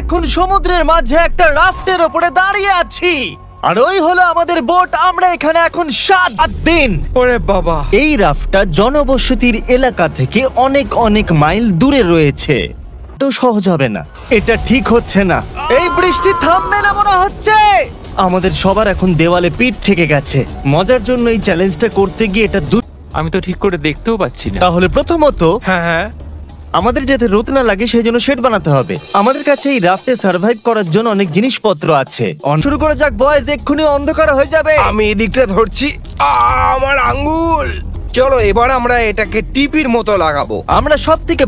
এখন সমুদ্রের মাঝে একটা রাফটের ওপরে দাঁড়িয়ে আছি, আর ওই হলো আমাদের বোট। আমরা এখানে এখন 7 দিন। ওরে বাবা, এই রাফটটা জনবসতির এলাকা থেকে অনেক অনেক মাইল দূরে রয়েছে, তো সহজ হবে না। এটা ঠিক হচ্ছে না, এই বৃষ্টি থামবে না মনে হচ্ছে। আমাদের সবার এখন দেওয়ালে পিঠ থেকে গেছে। মজার জন্য এই চ্যালেঞ্জটা করতে গিয়ে এটা আমি তো ঠিক করে দেখতেও পাচ্ছি না। তাহলে প্রথমত হ্যাঁ আমাদের যাতে রোদ না লাগে সেই জন্য শেড বানাতে হবে। আমাদের কাছে এই রাফটে সার্ভাইভ করার জন্য অনেক জিনিসপত্র আছে। শুরু করা যাক বয়েজ, এক্ষুনি অন্ধকার হয়ে যাবে। আমি এদিকটা ধরছি। আমার আঙ্গুল। চলো এবার আমরা এটাকে টিপির মতো লাগাবো। আমরা সব থেকে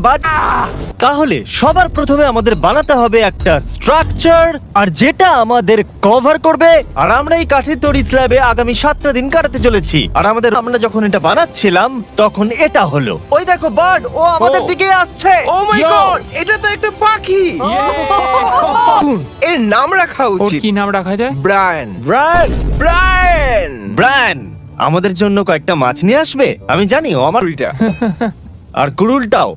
তাহলে সবার প্রথমে আমাদের বানাতে হবে একটা স্ট্রাকচার, আর যেটা আমাদের কভার করবে। আর আমরা এই কাঠের তৈরি স্ল্যাবে আগামী 7টা দিন কাটাতে চলেছি। আর আমরা যখন এটা বানাচ্ছিলাম তখন এটা হলো, ওই দেখো বার্ড, ও আমাদের দিকে আসছে। ও মাই গড, এটা তো একটা পাখি। এর নাম রাখা ওর উচিত। কি নাম রাখা যায়? ব্রায়ান। ব্রায়ান। ব্রায়ান। ব্রায়ান আমাদের জন্য কয়েকটা মাছ নিয়ে আসবে। আমি জানি ও আমার আর কুড়ুলটাও।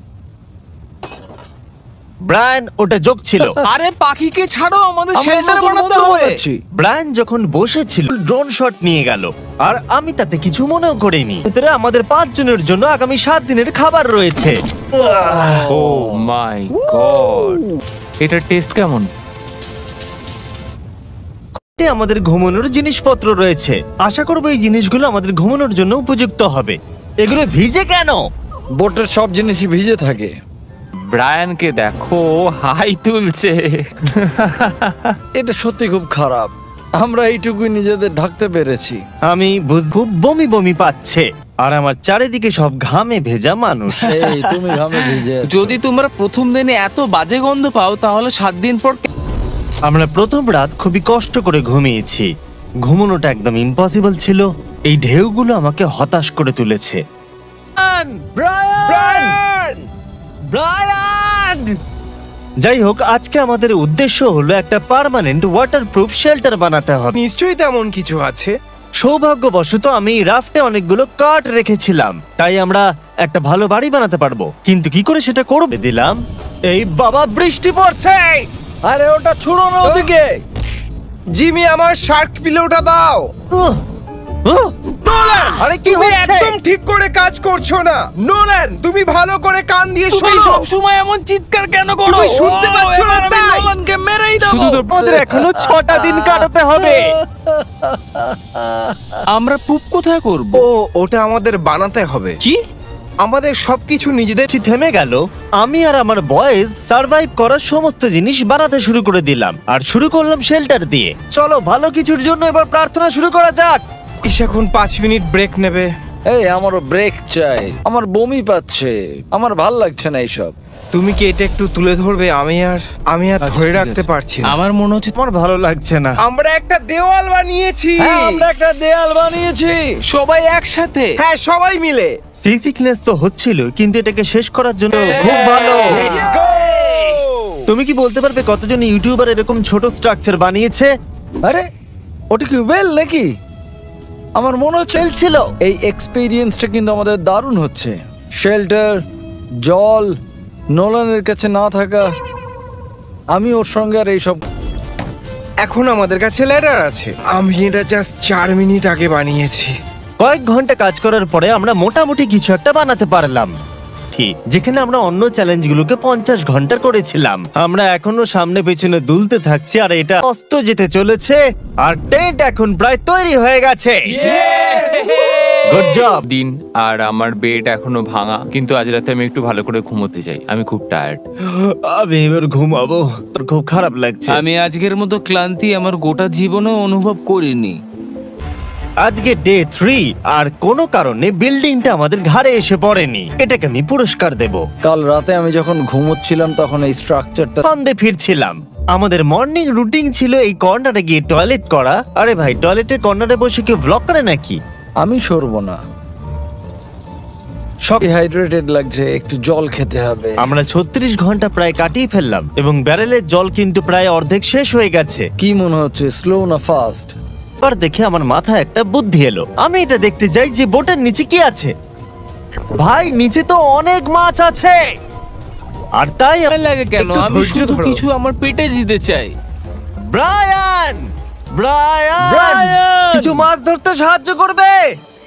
ব্রায়ান ওটা যোগ ছিল। আরে পাখিকে ছাড়ো, আমাদের শেল্টার বানাতে হবে। ব্রায়ান যখন বসেছিল ড্রোন শট নিয়ে গেল, আর আমি তাতে কিছু মনেও করিনি। ভিতরে আমাদের 5 জনের জন্য আগামী 7 দিনের খাবার রয়েছে। ও মাই গড, এটার টেস্ট কেমন? আমাদের ঘুমানোর জিনিসপত্র রয়েছে। আশা করবো এই জিনিসগুলো আমাদের ঘুমানোর জন্য উপযুক্ত হবে। এগুলো ভিজে কেন? বোটের সব জিনিসই ভিজে থাকে। ব্রায়ানকে দেখো, হাই তুলছে। এটা সত্যি খুব খারাপ। আমরা এইটুকুই নিজেদের ঢাকতে পেরেছি। আমি খুব বমি বমি পাচ্ছে, আর আমার চারিদিকে সব ঘামে ভেজা মানুষ। এই তুমি ঘামে ভিজে আছো। যদি তোমরা প্রথম দিনে এত বাজে গন্ধ পাও, তাহলে 7 দিন পর আমরা প্রথম রাত খুবই কষ্ট করে ঘুমিয়েছি। ঘুমানোটা একদম ইম্পসিবল ছিল। এই ঢেউগুলো আমাকে হতাশ করে তুলেছে। যাই হোক, আজকে আমাদের উদ্দেশ্য হলো একটা পার্মানেন্ট ওয়াটারপ্রুফ শেল্টার বানাতে হবে। নিশ্চয়ই তেমন কিছু আছে। সৌভাগ্যবশত আমি রাফটে অনেকগুলো কাঠ রেখেছিলাম, তাই আমরা একটা ভালো বাড়ি বানাতে পারবো। কিন্তু কি করে সেটা করবে দিলাম। এই বাবা, বৃষ্টি পড়ছে। আরে ওটা ছুড়ো না ওদিকে। জিমি, আমার শার্ক পিলোটা দাও। উহ, উহ, নোলান, আরে কি তুমি হচ্ছে? একদম ঠিক করে কাজ করছো না। নোলান, তুমি ভালো করে কান দিয়ে তুমি শোনো। সব সময় এমন চিৎকার কেন করো? তুমি শুনতে পাচ্ছ না এবার আমি তাই? নোলানকে মেরেই শুধু দেবো। তো আমাদের এখনো 6টা দিন কাটাতে হবে। আমরা পুপ কোথায় করব? ও, ওটা আমাদের বানাতে হবে। কি? আমাদের সবকিছু নিজেদের। বৃষ্টি থেমে গেল। আমি আর আমার বয়েজ সার্ভাইভ করার সমস্ত জিনিস বানাতে শুরু করে দিলাম, আর শুরু করলাম শেল্টার দিয়ে। চলো ভালো কিছুর জন্য এবার প্রার্থনা শুরু করা যাক। এখন 5 মিনিট ব্রেক নেবে। এই আমারও ব্রেক চাই, আমার বমি পাচ্ছে, আমার ভাল লাগছে না এইসব। তুমি কি এটা একটু তুলে ধরবে? আমি আর আচ্ছা, ধরে ঠিক রাখতে আছে। পারছি না। আমার মনে হচ্ছে আমার ভালো লাগছে না। আমরা একটা দেওয়াল বানিয়েছি। হ্যাঁ, আমরা একটা দেয়াল বানিয়েছি। সবাই একসাথে। হ্যাঁ, সবাই মিলে। সি সিকনেস তো হচ্ছিল, কিন্তু এটাকে শেষ করার জন্য খুব ভালো। Let's go! তুমি কি বলতে পারবে কতজন ইউটিউবার এরকম ছোট স্ট্রাকচার বানিয়েছে? আরে ওটা কি ওয়েল নাকি? আমার মনে হচ্ছে ছিল। এই এক্সপেরিয়েন্সটা কিন্তু আমাদের দারুণ হচ্ছে। শেল্টার, জল, নোলানের কাছে না থাকা, আমি ওর সঙ্গে আর এইসব। এখন আমাদের কাছে ল্যাডার আছে। আমি এটা জাস্ট 4 মিনিট আগে বানিয়েছি। কয়েক ঘন্টা কাজ করার পরে আমরা মোটামুটি কিছু একটা বানাতে পারলাম, যেখানে আমরা অন্য চ্যালেঞ্জগুলোকে 50 ঘন্টা করেছিলাম। আমরা এখনো সামনে পেছনে দুলতে থাকছি, আর এটা অস্ত যেতে চলেছে। আর টেন্ট এখন প্রায় তৈরি হয়ে গেছে। Good job. দিন, আর আমার বেড এখনো ভাঙা, কিন্তু আজ রাতে আমি একটু ভালো করে ঘুমোতে চাই। আমি খুব টায়ার্ড। আমি এবার ঘুমাবো, তোর খুব খারাপ লাগছে। আমি আজকের মতো ক্লান্তি আমার গোটা জীবনে অনুভব করিনি। আজকে ডে 3, আর কোনো কারণে বিল্ডিংটা আমাদের ঘাড়ে এসে পড়েনি। এটাকে আমি পুরস্কার দেব। কাল রাতে আমি যখন ঘুমোচ্ছিলাম তখন এই স্ট্রাকচারটা সন্ধে ফিরছিলাম। আমাদের মর্নিং রুটিন ছিল এই কর্নারে গিয়ে টয়লেট করা। আরে ভাই, টয়লেটের কর্নারে বসে কেউ ব্লগ করে নাকি? আমি সরবো না। ডিহাইড্রেটেড লাগছে, একটু জল খেতে হবে। আমরা 36 ঘন্টা প্রায় কাটিয়ে ফেললাম, এবং ব্যারেলের জল কিন্তু প্রায় অর্ধেক শেষ হয়ে গেছে। কি মনে হচ্ছে, স্লো না ফাস্ট? এবার দেখে আমার মাথায় একটা বুদ্ধি এলো। আমি এটা দেখতে যাই যে বোটের নিচে কি আছে। ভাই, নিচে তো অনেক মাছ আছে। আর তাই ভালো লাগে কেন? একটু আমি ধৈর্য শুধু ধরো। কিছু আমার পেটে দিতে চাই। Brian Brian Brian! কিছু মাছ ধরতে সাহায্য করবে?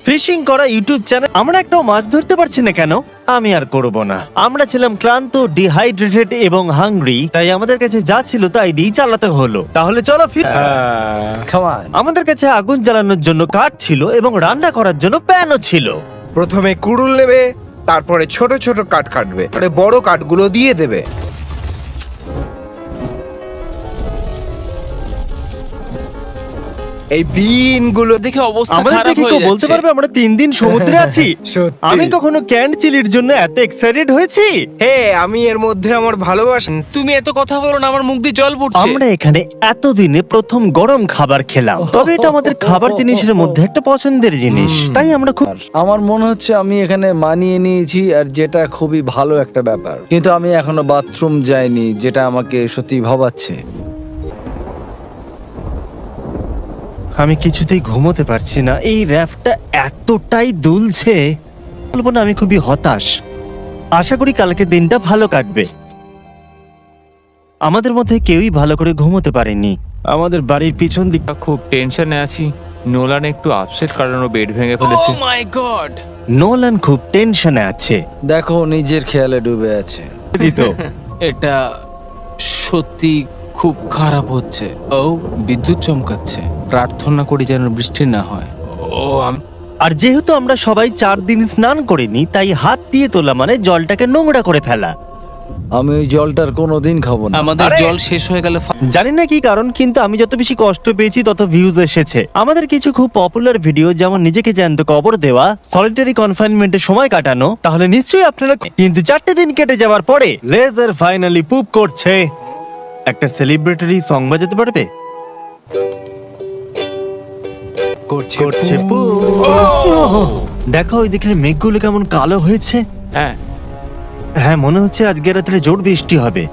ফিশিং করা ইউটিউব চ্যানেল। আমরা একটাও মাছ ধরতে পারছি না কেন? আমি আর করব না। আমরা ছিলাম ক্লান্ত, ডিহাইড্রেটেড এবং হাংরি, তাই আমাদের কাছে যা ছিল তাই দিয়ে চালাতে হলো। তাহলে চলো Come on. আমাদের কাছে আগুন জ্বালানোর জন্য কাঠ ছিল এবং রান্না করার জন্য প্যানও ছিল। প্রথমে কুড়ুল নেবে, তারপরে ছোট ছোট কাঠ কাটবে, তারপরে বড় কাঠগুলো দিয়ে দেবে। এই বিনগুলো দেখে অবস্থা আমাদের খারাপ দেখে হয়ে কেউ বলতে যাচ্ছে। পারবে আমরা 3 দিন সমুদ্রে আছি? সত্যি। আমি কখনো ক্যান্ড চিলির জন্য এত এক্সাইটেড হয়েছি? হে, আমি এর মধ্যে আমার ভালোবাসা। তুমি এত কথা বলো না, আমার মুখ দিয়ে জল পড়ছে। আমরা এখানে এতদিনে প্রথম গরম খাবার খেলাম, তবে এটা আমাদের খাবার জিনিসের মধ্যে একটা পছন্দের জিনিস, তাই আমরা খুব আমার মনে হচ্ছে আমি এখানে মানিয়ে নিয়েছি, আর যেটা খুবই ভালো একটা ব্যাপার। কিন্তু আমি এখনো বাথরুম যাইনি, যেটা আমাকে সত্যি ভাবাচ্ছে। আমি কিছুতেই ঘুমোতে পারছি না। এই র্যাফটা এতটাই দুলছে, বলবো না, আমি খুবই হতাশ। আশা করি কালকে দিনটা ভালো কাটবে। আমাদের মধ্যে কেউই ভালো করে ঘুমোতে পারেনি। আমাদের বাড়ির পিছন দিক খুব টেনশনে আছি। নোলান একটু আপসেট কারণ ও বেড ভেঙে ফেলেছে। ও মাই গড! নোলান খুব টেনশনে আছে। দেখো, নিজের খেয়ালে ডুবে আছে। দিত এটা সত্যি খুব খারাপ হচ্ছে। ও বিদ্যুৎ চমকাচ্ছে। প্রার্থনা করি যেন বৃষ্টি না হয়। ও আমি আর যেহেতু আমরা সবাই 4 দিন স্নান করিনি, তাই হাত দিয়ে তোলা মানে জলটাকে নোংরা করে ফেলা। আমি ওই জলটার কোনোদিন খাবো না। আমাদের জল শেষ হয়ে গেলে জানি না কি কারণ, কিন্তু আমি যত বেশি কষ্ট পেয়েছি তত ভিউজ এসেছে। আমাদের কিছু খুব পপুলার ভিডিও, যেমন নিজেকে জ্যান্ত কবর দেওয়া, সলিটারি কনফাইনমেন্টে সময় কাটানো, তাহলে নিশ্চয়ই আপনারা। কিন্তু 4টে দিন কেটে যাওয়ার পরে লেজার ফাইনালি পুপ করছে। একটা সেলিব্রেটরি সং বাজাতে পারবে? করছে পুপ। দেখো ওই দিকের মেঘগুলো কেমন কালো হয়েছে। হ্যাঁ, হ্যাঁ, মনে হচ্ছে আজকে রাত্রে জোর বৃষ্টি হবে।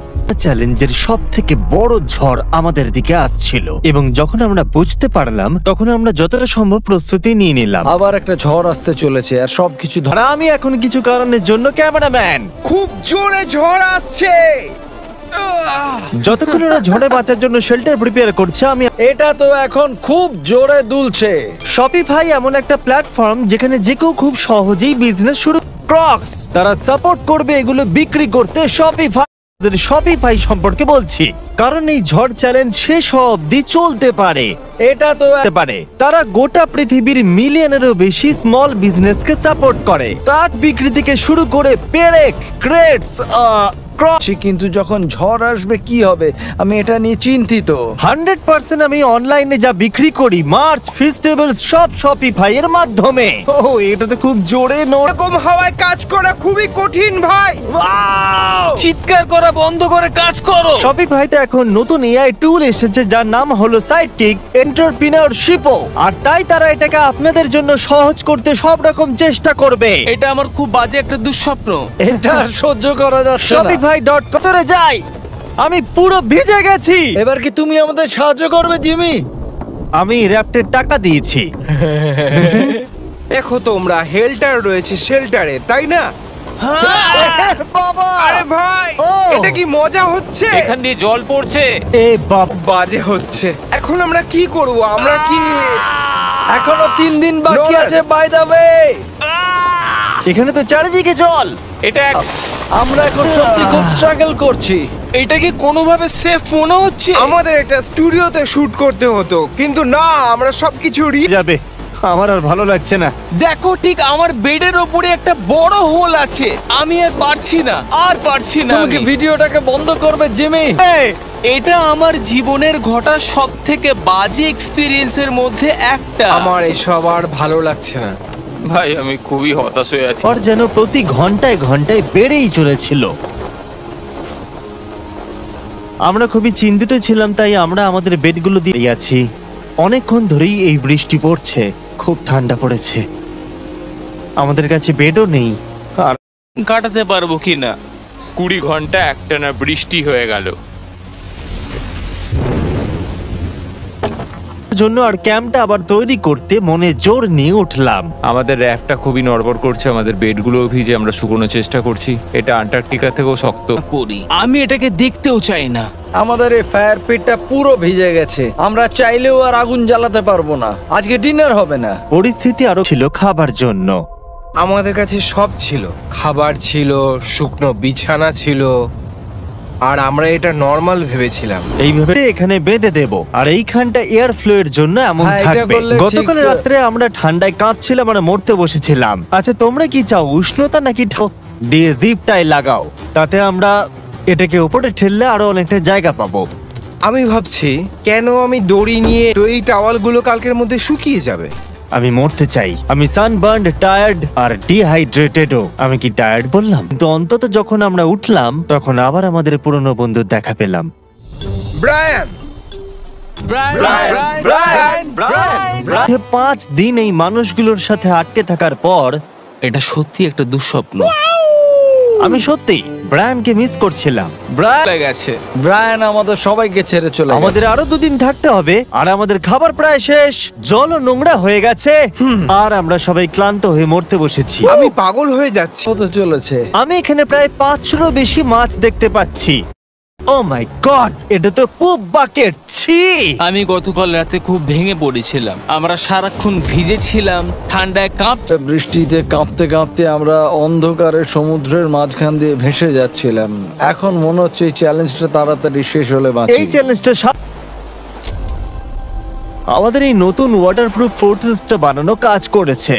চ্যালেঞ্জের সব থেকে বড় ঝড় আমাদের দিকে আসছিল, এবং যখন আমরা বুঝতে পারলাম তখন আমরা যতটা সম্ভব প্রস্তুতি নিয়ে নিলাম। আবার একটা ঝড় আসতে চলেছে, আর সবকিছু আর আমি এখন কিছু কারণের জন্য ক্যামেরাম্যান। খুব জোরে ঝড় আসছে। যতক্ষণ ওরা ঝড়ে বাঁচার জন্য শেল্টার প্রিপেয়ার করছে, আমি এটা তো এখন খুব জোরে দুলছে। শপিফাই এমন একটা প্ল্যাটফর্ম যেখানে যে কেউ খুব সহজেই বিজনেস শুরু। ক্রক্স তারা সাপোর্ট করবে এগুলো বিক্রি করতে। শপিফাই সম্পর্কে বলছি, কারণ এই ঝড় চ্যালেঞ্জ শেষ হওয়া অব্দি চলতে পারে। এটা তো করতে পারে। তারা গোটা পৃথিবীর মিলিয়নেরও বেশি স্মল বিজনেসকে সাপোর্ট করে, কাঠ বিক্রি থেকে শুরু করে পেরেক, ক্রেটস, কিন্তু যখন ঝড় আসবে কি হবে, আমি এটা নিয়ে চিন্তিত। 100% আমি অনলাইনে যা বিক্রি করি, মার্চ, ফেস্টিভ্যালস, সব শপিফাই এর মাধ্যমে। ও, এটা তো খুব জোরে এরকম হাওয়ায় কাজ করা খুবই কঠিন ভাই। চিৎকার করা বন্ধ করে কাজ করো। শপিফাইতে এখন নতুন এআই টুল এসেছে যার নাম হলো সাইডকিক এন্টারপ্রেনিয়রশিপও, আর তাই তারা এটাকে আপনাদের জন্য সহজ করতে সব রকম চেষ্টা করবে। এটা আমার খুব বাজে একটা দুঃস্বপ্ন। এটা আর সহ্য করা যাচ্ছে না। shopify.com তে যাই। আমি পুরো ভিজে গেছি। এবার কি তুমি আমাদের সাহায্য করবে, জিমি? আমি র্যাপ্টের টাকা দিয়েছি। দেখো, তোমরা হেল্টার রয়েছে শেল্টারে, তাই না? বাবা, আরে ভাই, ও! এটা কি মজা হচ্ছে? এখান দিয়ে জল পড়ছে। এ বাপ, বাজে হচ্ছে। এখন আমরা কি করব? আমরা কি এখনো 3 দিন বাকি নোলান। আছে, বাই দ্য ওয়ে। এখানে তো চারিদিকে জল। এটা আমরা এখন সত্যি খুব স্ট্রাগল করছি। এটা কি কোনোভাবে সেফ মনে হচ্ছে? আমাদের একটা স্টুডিওতে শুট করতে হতো, কিন্তু না, আমরা সবকিছু যাবে, আমার আর ভালো লাগছে না। দেখো, ঠিক আমার বেডের ওপরে একটা বড় হোল আছে। আমি আর পারছি না, আর পারছি না তুমি কি আমি। ভিডিওটাকে বন্ধ করবে, জিমি? এটা আমার জীবনের ঘটা সব থেকে বাজে এক্সপিরিয়েন্সের মধ্যে একটা। আমার এসব আর ভালো লাগছে না। ভাই, আমি খুবই হতাশ হয়ে আছি। আর যেন প্রতি ঘন্টায় ঘন্টায় বেড়েই চলেছিল। আমরা খুবই চিন্তিত ছিলাম, তাই আমরা আমাদের বেডগুলো দিয়ে আছি। অনেকক্ষণ ধরেই এই বৃষ্টি পড়ছে, খুব ঠান্ডা পড়েছে। আমাদের কাছে বেডও নেই, আর কাটাতে পারবো কিনা। 20 ঘন্টা একটানা বৃষ্টি হয়ে গেল। জন্য আর ক্যাম্পটা আবার তৈরি করতে মনে জোর নিয়ে উঠলাম। আমাদের র্যাফটা খুবই নড়বড় করছে, আমাদের বেডগুলোও ভিজে, আমরা শুকোনোর চেষ্টা করছি। এটা আন্টার্কটিকা থেকেও শক্ত। করি আমি এটাকে দেখতেও চাই না। আমাদের এই ফায়ার পিটটা পুরো ভিজে গেছে, আমরা চাইলেও আর আগুন জ্বালাতে পারবো না। আজকে ডিনার হবে না। পরিস্থিতি আরো ছিল খাবার জন্য। আমাদের কাছে সব ছিল, খাবার ছিল, শুকনো বিছানা ছিল, আর আমরা এটা নর্মাল ভেবেছিলাম। এইভাবে এখানে বেঁধে দেব, আর এইখানটা এয়ার ফ্লো এর জন্য এমন হ্যাঁ, এটা থাকবে। করলে গতকাল ঠিক। রাত্রে আমরা ঠান্ডায় কাঁপছিলাম আর মরতে বসেছিলাম। আচ্ছা, তোমরা কি চাও উষ্ণতা নাকি দিয়ে জিপ টাই লাগাও? তাতে আমরা এটাকে উপরে ঠেললে আরো অনেকটা জায়গা পাবো। আমি ভাবছি কেন আমি দড়ি নিয়ে, তো এই টাওয়ালগুলো কালকের মধ্যে শুকিয়ে যাবে। আমি মরতে চাই। আমি সানবার্ন, টায়ার্ড আর ডিহাইড্রেটেডও। আমি কি টায়ার্ড বললাম? কিন্তু অন্তত যখন আমরা উঠলাম তখন আবার আমাদের পুরনো বন্ধুর দেখা পেলাম। ব্রায়ান, 5 দিন এই মানুষগুলোর সাথে আটকে থাকার পর এটা সত্যি একটা দুঃস্বপ্ন। আমি সত্যি ব্রায়ানকে মিস করছিলাম। ব্রায়ান, চলে গেছে। ব্রায়ান আমাদের সবাইকে ছেড়ে চলে গেছে। আমাদের আরো 2 দিন থাকতে হবে, আর আমাদের খাবার প্রায় শেষ, জলও নোংরা হয়ে গেছে, আর আমরা সবাই ক্লান্ত হয়ে মরতে বসেছি। আমি পাগল হয়ে যাচ্ছি। হতে চলেছে। আমি এখানে প্রায় 500 বেশি মাছ দেখতে পাচ্ছি। ও মাই গড, এটা তো খুব বাকেট। ছি! আমি গতকাল রাতে খুব ভেঙে পড়েছিলাম। আমরা সারাক্ষণ ভিজেছিলাম, ঠান্ডায় কাঁপছে। বৃষ্টিতে কাঁপতে কাঁপতে আমরা অন্ধকারে সমুদ্রের মাঝখান দিয়ে ভেসে যাচ্ছিলাম। এখন মনে হচ্ছে এই চ্যালেঞ্জটা তাড়াতাড়ি শেষ হলে বাঁচি। এই চ্যালেঞ্জটা আমাদের এই নতুন ওয়াটারপ্রুফ ফোর্ট্রেসটা বানানো কাজ করেছে।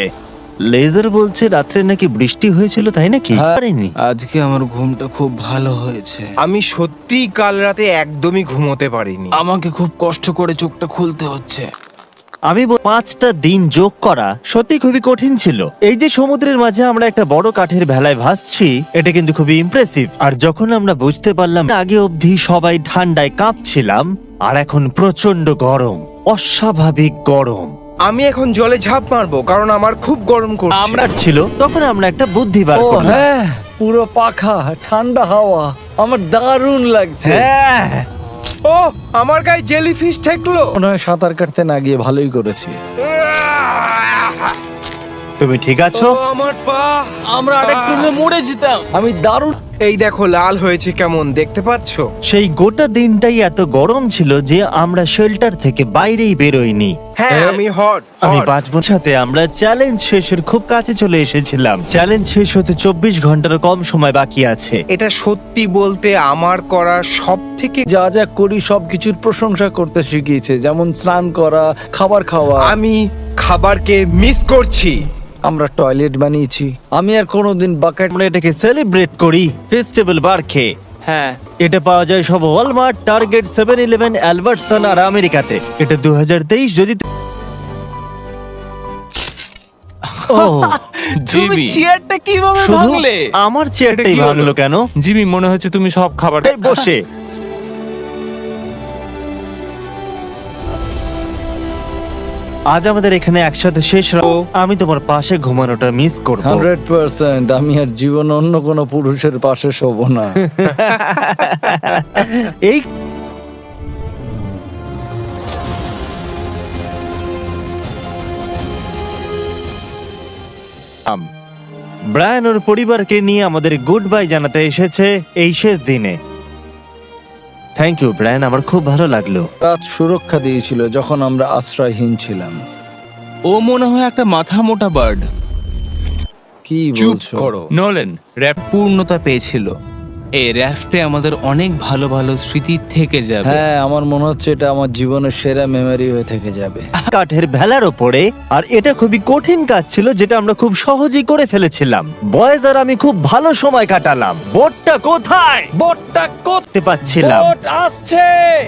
লেজার বলছে রাত্রে নাকি বৃষ্টি হয়েছিল, তাই নাকি? হ্যাঁ। পারিনি। আজকে আমার ঘুমটা খুব ভালো হয়েছে। আমি সত্যিই কাল রাতে একদমই ঘুমোতে পারিনি। আমাকে খুব কষ্ট করে চোখটা খুলতে হচ্ছে। আমি 5টা দিন যোগ করা সত্যি খুবই কঠিন ছিল। এই যে সমুদ্রের মাঝে আমরা একটা বড় কাঠের ভেলায় ভাসছি, এটা কিন্তু খুবই ইমপ্রেসিভ। আর যখন আমরা বুঝতে পারলাম আগে অবধি সবাই ঠান্ডায় কাঁপছিলাম, আর এখন প্রচন্ড গরম, অস্বাভাবিক গরম। আমি এখন জলে ঝাঁপ মারবো কারণ আমার খুব গরম করছে। আমরা ছিল তখন আমরা একটা বুদ্ধি বার ও করলাম। হ্যাঁ, পুরো পাখা, ঠান্ডা হাওয়া, আমার দারুণ লাগছে। হ্যাঁ, ও, আমার গায়ে জেলিফিশ ঠেকলো। মনে হয় সাঁতার কাটতে না গিয়ে ভালোই করেছি। তুমি ঠিক আছো? ও, আমার পা। আমরা আরেকটু হলে মরে যেতাম। আমি দারুণ। এই দেখো লাল হয়েছে কেমন, দেখতে পাচ্ছো? সেই গোটা দিনটাই এত গরম ছিল যে আমরা শেল্টার থেকে বাইরেই বেরোইনি। হ্যাঁ, আমি হট। আমি 5 বছর সাথে আমরা চ্যালেঞ্জ শেষের খুব কাছে চলে এসেছিলাম। চ্যালেঞ্জ শেষ হতে 24 ঘন্টার কম সময় বাকি আছে। এটা সত্যি বলতে আমার করা সব থেকে, যা যা করি সবকিছুর প্রশংসা করতে শিখিয়েছে, যেমন স্নান করা, খাবার খাওয়া। আমি খাবারকে মিস করছি। আমরা টয়লেট বানিয়েছি। আমি আর কোনোদিন বাকেট। আমরা এটাকে সেলিব্রেট করি ফেস্টিভ্যাল বার খেয়ে। হ্যাঁ, এটা পাওয়া যায় সব ওয়ালমার্ট, টার্গেট, 7-Eleven, অ্যালবার্টসন আর আমেরিকাতে। এটা 2023। যদি ও, তুমি জিমি, চেয়ারটা কিভাবে শুধু ভাঙলে? আমার চেয়ারটাই এটা কি হলো? ভাঙলো কেন? জিমি, মনে হচ্ছে তুমি সব খাবার এই বসে। আজ আমাদের এখানে একসাথে শেষ রাত। আমি তোমার পাশে ঘুমানোটা মিস করব। 100%। আমি আর জীবন অন্য কোনো পুরুষের পাশে শোবো না। এই ব্রায়ান ওর পরিবারকে নিয়ে আমাদের গুড বাই জানাতে এসেছে এই শেষ দিনে। থ্যাংক ইউ ব্রায়ান, আমার খুব ভালো লাগলো। রাত সুরক্ষা দিয়েছিল যখন আমরা আশ্রয়হীন ছিলাম। ও মনে হয় একটা মাথা মোটা বার্ড। কি চুপ বলছো? করো। নোলেন, র্যাপ পূর্ণতা পেয়েছিল। এই র্যাফটে আমাদের অনেক ভালো ভালো স্মৃতি থেকে যাবে। হ্যাঁ, আমার মনে হচ্ছে এটা আমার জীবনের সেরা মেমরি হয়ে থেকে যাবে। কাঠের ভেলার ওপরে, আর এটা খুবই কঠিন কাজ ছিল যেটা আমরা খুব সহজেই করে ফেলেছিলাম। বয়েজ আর আমি খুব ভালো সময় কাটালাম। বোটটা কোথায়? বোটটা দেখতে পাচ্ছিলাম। বোট আসছে।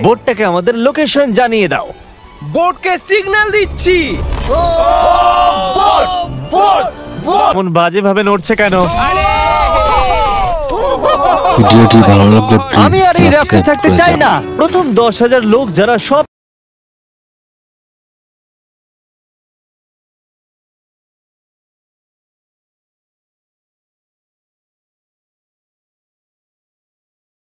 বোটটাকে আমাদের লোকেশন জানিয়ে দাও। বোটকে সিগন্যাল দিচ্ছি। এমন বাজে ভাবে নড়ছে কেন? ভিডিওটি ভালো লাগলে আমি প্লিজ আর এই রাফটে সাবস্ক্রাইব থাকতে করে চাই যান। না। প্রথম 10,000 লোক যারা সব